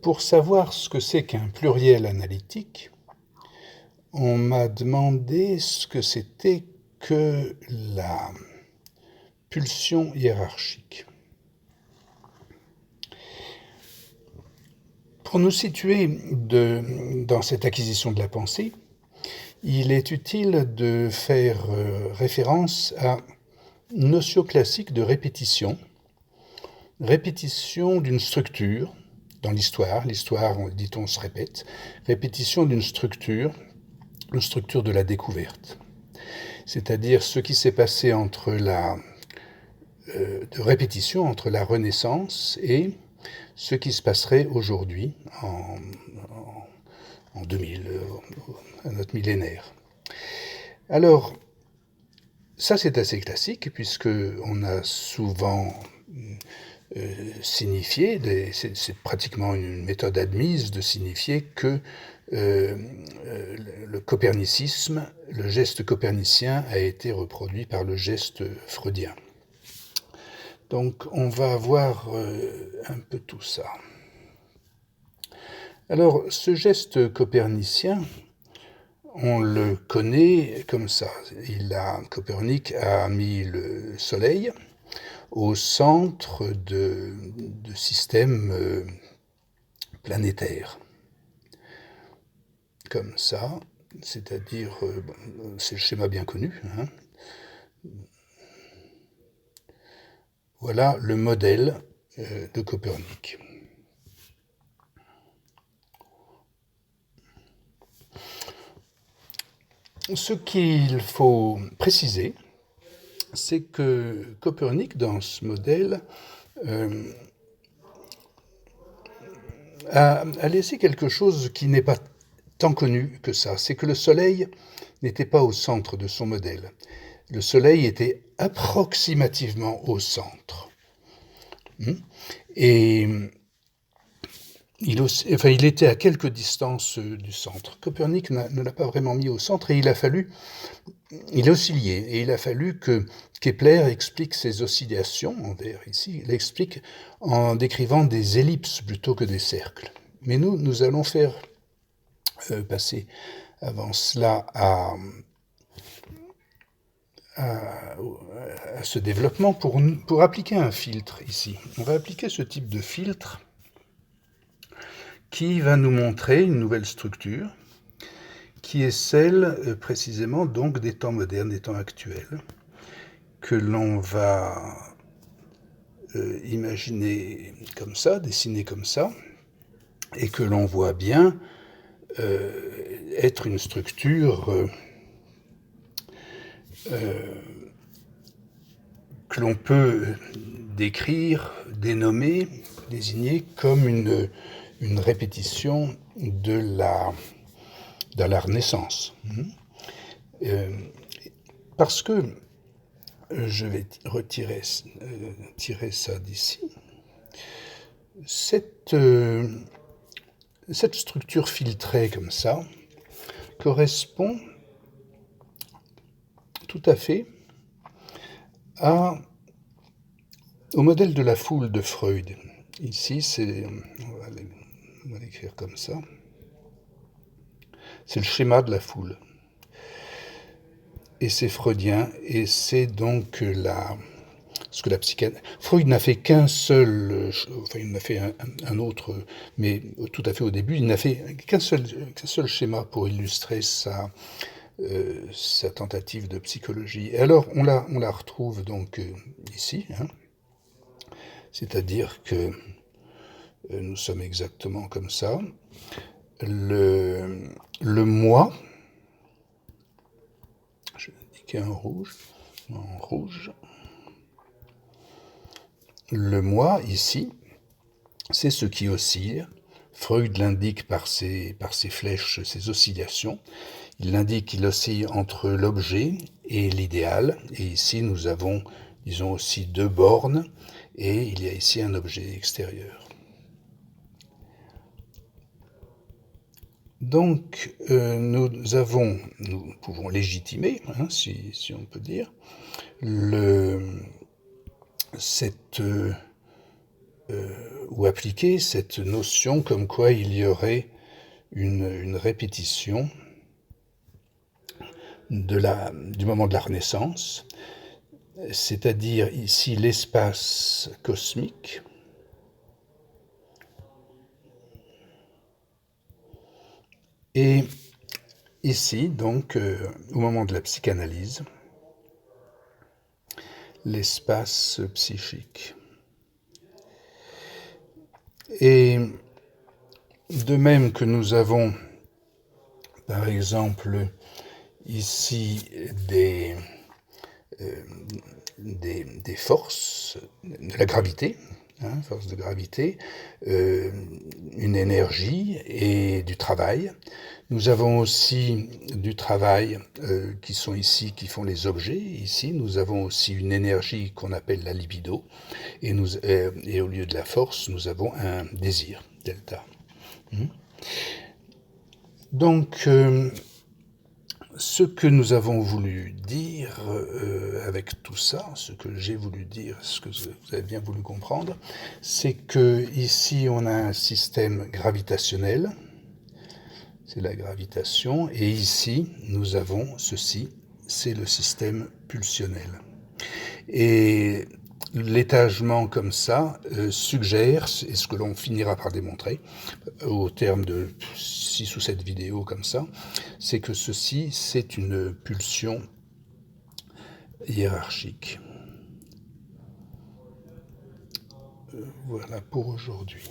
Pour savoir ce que c'est qu'un pluriel analytique, on m'a demandé ce que c'était que la pulsion hiérarchique. Pour nous situer dans cette acquisition de la pensée, il est utile de faire référence à une notion classique de répétition d'une structure. Dans l'histoire, dit-on, se répète, répétition d'une structure de la découverte. C'est-à-dire ce qui s'est passé de répétition entre la Renaissance et ce qui se passerait aujourd'hui, en 2000, à notre millénaire. Alors, ça c'est assez classique, puisqu'on a souvent signifié, c'est pratiquement une méthode admise de signifier que le copernicisme, le geste copernicien a été reproduit par le geste freudien. Donc on va voir un peu tout ça. Alors ce geste copernicien, on le connaît comme ça. Copernic a mis le Soleil au centre de systèmes planétaires. Comme ça, c'est-à-dire, c'est le schéma bien connu. Hein. Voilà le modèle de Copernic. Ce qu'il faut préciser, c'est que Copernic, dans ce modèle, a laissé quelque chose qui n'est pas tant connu que ça. C'est que le Soleil n'était pas au centre de son modèle. Le Soleil était approximativement au centre. Et il était à quelque distance du centre. Copernic ne l'a pas vraiment mis au centre et il a oscillé. Et il a fallu que Kepler explique ses oscillations, en vert ici, il l'explique en décrivant des ellipses plutôt que des cercles. Mais nous allons faire passer avant cela à ce développement pour appliquer un filtre ici. On va appliquer ce type de filtre qui va nous montrer une nouvelle structure qui est celle précisément donc des temps modernes, des temps actuels, que l'on va imaginer comme ça, dessiner comme ça, et que l'on voit bien être une structure que l'on peut décrire, dénommer, désigner comme une répétition de la Renaissance. Parce que je vais tirer ça d'ici. Cette structure filtrée comme ça correspond tout à fait au modèle de la foule de Freud. Ici, on va l'écrire comme ça. C'est le schéma de la foule. Et c'est freudien, et c'est donc ce que la psychanalyse... Freud n'a fait qu'un seul... Enfin, il en a fait un autre, mais tout à fait au début, il n'a fait qu'un seul schéma pour illustrer sa tentative de psychologie. Et alors, on la retrouve donc ici, hein. C'est-à-dire que nous sommes exactement comme ça. Le moi, je vais indiquer en rouge. Le moi, ici, c'est ce qui oscille. Freud l'indique par ses flèches, ses oscillations. Il l'indique qu'il oscille entre l'objet et l'idéal. Et ici, nous avons, disons, aussi deux bornes. Et il y a ici un objet extérieur. Donc, nous pouvons légitimer, hein, si on peut dire, cette ou appliquer cette notion comme quoi il y aurait une répétition du moment de la Renaissance, c'est-à-dire ici l'espace cosmique, et ici, donc, au moment de la psychanalyse, l'espace psychique. Et de même que nous avons, par exemple, ici des forces, de la gravité, force de gravité, une énergie et du travail. Nous avons aussi du travail qui sont ici, qui font les objets. Ici, nous avons aussi une énergie qu'on appelle la libido. Et au lieu de la force, nous avons un désir, delta. Donc, ce que nous avons voulu dire avec tout ça, ce que j'ai voulu dire, ce que vous avez bien voulu comprendre, c'est que ici on a un système gravitationnel, c'est la gravitation, et ici nous avons ceci, c'est le système pulsionnel. Et l'étagement comme ça suggère, et ce que l'on finira par démontrer au terme de 6 ou 7 vidéos comme ça, c'est que ceci, c'est une pulsion hiérarchique. Voilà pour aujourd'hui.